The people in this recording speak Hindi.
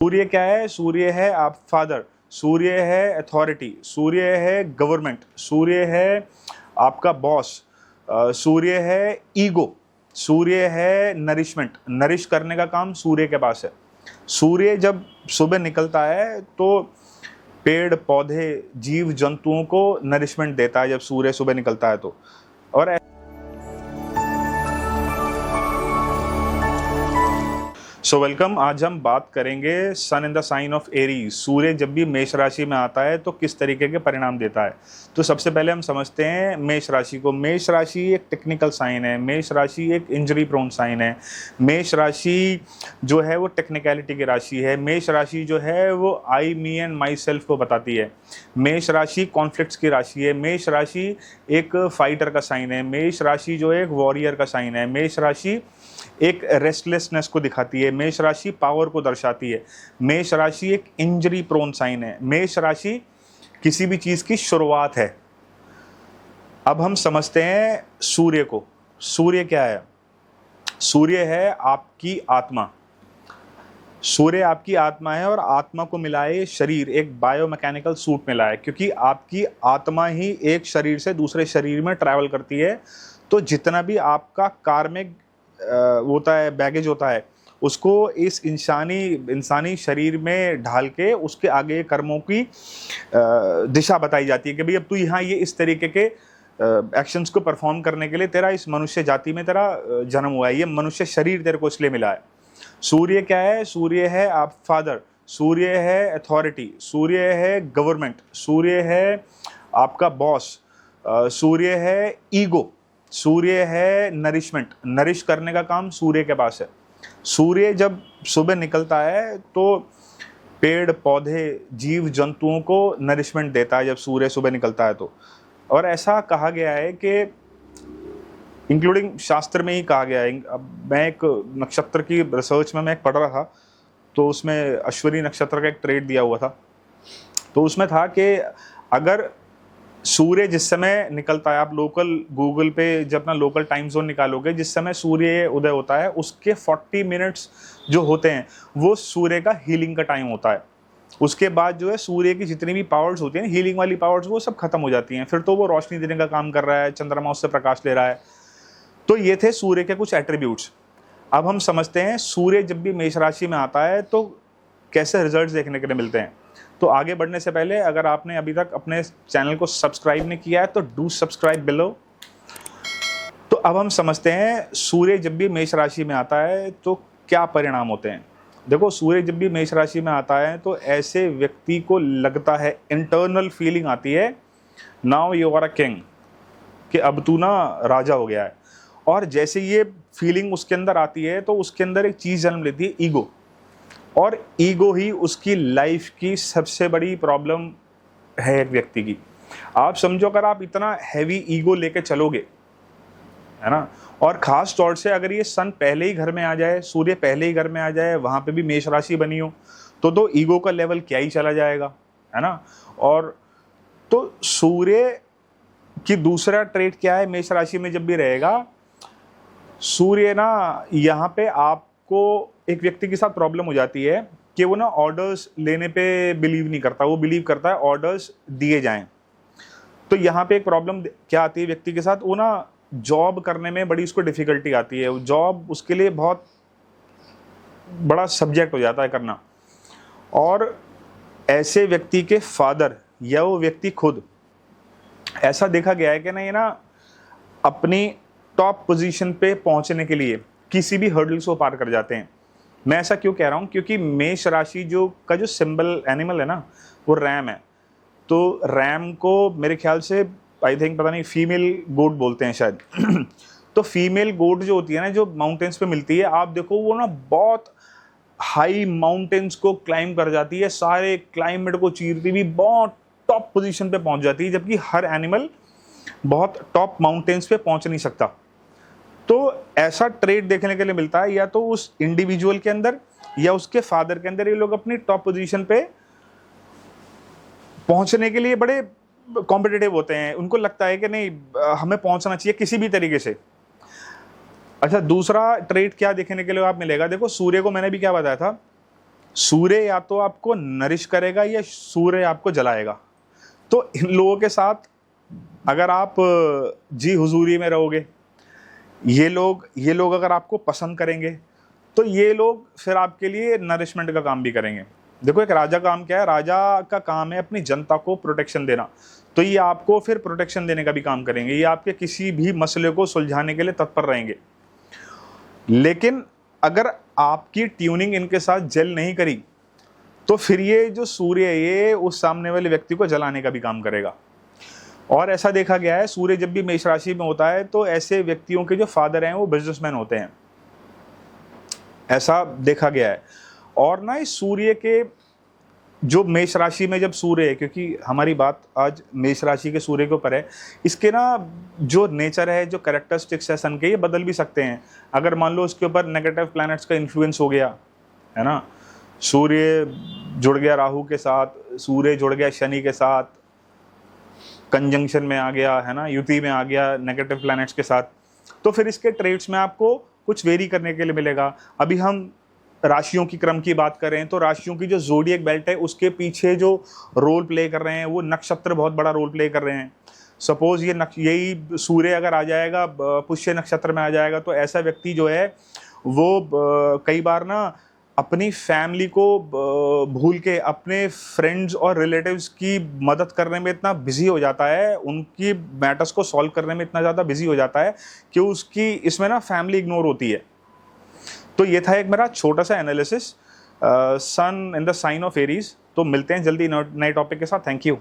सूर्य क्या है? सूर्य है आप फादर, सूर्य है अथॉरिटी, सूर्य है गवर्नमेंट, सूर्य है आपका बॉस, सूर्य है ईगो, सूर्य है नरिशमेंट, नरिश करने का काम सूर्य के पास है। सूर्य जब सुबह निकलता है तो पेड़ पौधे जीव जंतुओं को नरिशमेंट देता है जब सूर्य सुबह निकलता है तो। और वेलकम। आज हम बात करेंगे sun in the sign of Aries. सूर्य जब भी मेष राशि में आता है तो किस तरीके के परिणाम देता है। तो सबसे पहले हम समझते हैं मेष राशि को। मेष राशि एक टेक्निकल साइन है, मेष राशि एक इंजरी प्रोन साइन है, मेष राशि जो है वो टेक्निकलिटी की राशि है, मेष राशि जो है वो आई मी एंड माई सेल्फ को बताती है, मेष राशि कॉन्फ्लिक्ट्स की राशि है, मेष राशि एक फाइटर का साइन है, मेष राशि जो एक वॉरियर का साइन है, मेष राशि एक रेस्टलेसनेस को दिखाती है, मेष राशि पावर को दर्शाती है, मेष राशि एक इंजरी प्रोन साइन है, मेष राशि किसी भी चीज की शुरुआत है। अब हम समझते हैं सूर्य को। सूर्य क्या है? सूर्य है आपकी आत्मा। सूर्य आपकी आत्मा है और आत्मा को मिला है शरीर, एक बायोमैकेनिकल सूट मिला है, क्योंकि आपकी आत्मा ही एक शरीर से दूसरे शरीर में ट्रैवल करती है। तो जितना भी आपका कार्मिक होता है, बैगेज होता है, उसको इस इंसानी शरीर में ढाल के उसके आगे कर्मों की दिशा बताई जाती है कि भाई अब तू यहाँ ये इस तरीके के एक्शंस को परफॉर्म करने के लिए तेरा इस मनुष्य जाति में तेरा जन्म हुआ है, ये मनुष्य शरीर तेरे को इसलिए मिला है। सूर्य क्या है? सूर्य है आप फादर, सूर्य है अथॉरिटी, सूर्य है गवर्नमेंट, सूर्य है आपका बॉस, सूर्य है ईगो, सूर्य है नरिशमेंट, नरिश करने का काम सूर्य के पास है। सूर्य जब सुबह निकलता है तो पेड़ पौधे जीव जंतुओं को नरिशमेंट देता है जब सूर्य सुबह निकलता है तो। और ऐसा कहा गया है कि इंक्लूडिंग शास्त्र में ही कहा गया है। अब मैं एक नक्षत्र की रिसर्च में मैं पढ़ रहा था, तो उसमें अश्विनी नक्षत्र का एक ट्रेड दिया हुआ था। तो उसमें था कि अगर सूर्य जिस समय निकलता है, आप लोकल गूगल पे जब अपना लोकल टाइम जोन निकालोगे, जिस समय सूर्य उदय होता है उसके 40 मिनट्स जो होते हैं वो सूर्य का हीलिंग का टाइम होता है। उसके बाद जो है सूर्य की जितनी भी पावर्स होती हैं, हीलिंग वाली पावर्स, वो सब खत्म हो जाती हैं। फिर तो वो रोशनी देने का काम कर रहा है, चंद्रमा उससे प्रकाश ले रहा है। तो ये थे सूर्य के कुछ एट्रीब्यूट्स। अब हम समझते हैं सूर्य जब भी मेष राशि में आता है तो कैसे रिजल्ट्स देखने के लिए मिलते हैं। तो आगे बढ़ने से पहले अगर आपने अभी तक अपने चैनल को सब्सक्राइब नहीं किया है तो डू सब्सक्राइब बिलो। तो अब हम समझते हैं सूर्य जब भी मेष राशि में आता है तो क्या परिणाम होते हैं। देखो, सूर्य जब भी मेष राशि में आता है तो ऐसे व्यक्ति को लगता है, इंटरनल फीलिंग आती है, now you are a king, कि अब तू ना राजा हो गया है। और जैसे ये फीलिंग उसके अंदर आती है तो उसके अंदर एक चीज जन्म लेती है, ईगो। और ईगो ही उसकी लाइफ की सबसे बड़ी प्रॉब्लम है एक व्यक्ति की। आप समझो, अगर आप इतना हैवी ईगो लेके चलोगे, है ना, और खास तौर से अगर ये सन पहले ही घर में आ जाए, सूर्य पहले ही घर में आ जाए, वहां पे भी मेष राशि बनी हो, तो ईगो का लेवल क्या ही चला जाएगा, है ना। और तो सूर्य की दूसरा ट्रेट क्या है मेष राशि में जब भी रहेगा, सूर्य ना यहाँ पे आपको एक व्यक्ति के साथ प्रॉब्लम हो जाती है कि वो ना ऑर्डर्स लेने पे बिलीव नहीं करता, वो बिलीव करता है ऑर्डर्स दिए जाएं। तो यहाँ पे एक प्रॉब्लम क्या आती है व्यक्ति के साथ, वो ना जॉब करने में बड़ी उसको डिफिकल्टी आती है, जॉब उसके लिए बहुत बड़ा सब्जेक्ट हो जाता है करना। और ऐसे व्यक्ति के फादर या वो व्यक्ति खुद, ऐसा देखा गया है कि ना ये ना अपनी टॉप पोजीशन पे पहुंचने के लिए किसी भी हर्डल्स को पार कर जाते हैं। मैं ऐसा क्यों कह रहा हूँ, क्योंकि मेष राशि जो सिंबल एनिमल है ना, वो रैम है। तो रैम को मेरे ख्याल से आई थिंक, पता नहीं, फीमेल गोट बोलते हैं शायद। तो फीमेल गोट जो होती है ना, जो माउंटेन्स पे मिलती है, आप देखो वो ना बहुत हाई माउंटेन्स को क्लाइम कर जाती है, सारे क्लाइमेट को चीरती हुई बहुत टॉप पोजीशन पे पहुंच जाती है, जबकि हर एनिमल बहुत टॉप माउंटेन्स पे पहुंच नहीं सकता। तो ऐसा ट्रेड देखने के लिए मिलता है या तो उस इंडिविजुअल के अंदर या उसके फादर के अंदर। ये लोग अपनी टॉप पोजीशन पे पहुंचने के लिए बड़े कॉम्पिटिटिव होते हैं, उनको लगता है कि नहीं हमें पहुंचना चाहिए किसी भी तरीके से। अच्छा, दूसरा ट्रेट क्या देखने के लिए आप मिलेगा, देखो सूर्य को मैंने भी क्या बताया था सूर्य या तो आपको नरिश करेगा या सूर्य आपको जलाएगा। तो इन लोगों के साथ अगर आप जी हुजूरी में रहोगे, ये लोग अगर आपको पसंद करेंगे, तो ये लोग फिर आपके लिए नरिशमेंट का काम भी करेंगे। देखो, एक राजा का काम क्या है? राजा का काम है अपनी जनता को प्रोटेक्शन देना, तो ये आपको फिर प्रोटेक्शन देने का भी काम करेंगे। ये आपके किसी भी मसले को सुलझाने के लिए तत्पर रहेंगे। लेकिन अगर आपकी ट्यूनिंग इनके साथ जेल नहीं करी, तो फिर ये जो सूर्य है ये उस सामने वाले व्यक्ति को जलाने का भी काम करेगा। और ऐसा देखा गया है, सूर्य जब भी मेष राशि में होता है तो ऐसे व्यक्तियों के जो फादर हैं वो बिजनेसमैन होते हैं, ऐसा देखा गया है। और ना इस सूर्य के जो मेष राशि में जब सूर्य है, क्योंकि हमारी बात आज मेष राशि के सूर्य के ऊपर है, इसके ना जो नेचर है, जो कैरेक्टरिस्टिक्स है सन के, ये बदल भी सकते हैं। अगर मान लो उसके ऊपर नेगेटिव प्लैनेट्स का इन्फ्लुएंस हो गया है ना, सूर्य जुड़ गया राहु के साथ, सूर्य जुड़ गया शनि के साथ, कंजंक्शन में आ गया है ना, युति में आ गया नेगेटिव प्लैनेट्स के साथ, तो फिर इसके ट्रेड्स में आपको कुछ वेरी करने के लिए मिलेगा। अभी हम राशियों की क्रम की बात करें तो राशियों की जो ज़ोडिएक बेल्ट है उसके पीछे जो रोल प्ले कर रहे हैं वो नक्षत्र बहुत बड़ा रोल प्ले कर रहे हैं। सपोज यही सूर्य अगर आ जाएगा, पुष्य नक्षत्र में आ जाएगा, तो ऐसा व्यक्ति जो है वो कई बार ना अपनी फैमिली को भूल के अपने फ्रेंड्स और रिलेटिव्स की मदद करने में इतना बिजी हो जाता है, उनकी मैटर्स को सॉल्व करने में इतना ज़्यादा बिजी हो जाता है कि उसकी इसमें ना फैमिली इग्नोर होती है। तो ये था एक मेरा छोटा सा analysis sun in the sign of Aries. तो मिलते हैं जल्दी नए टॉपिक के साथ। Thank you.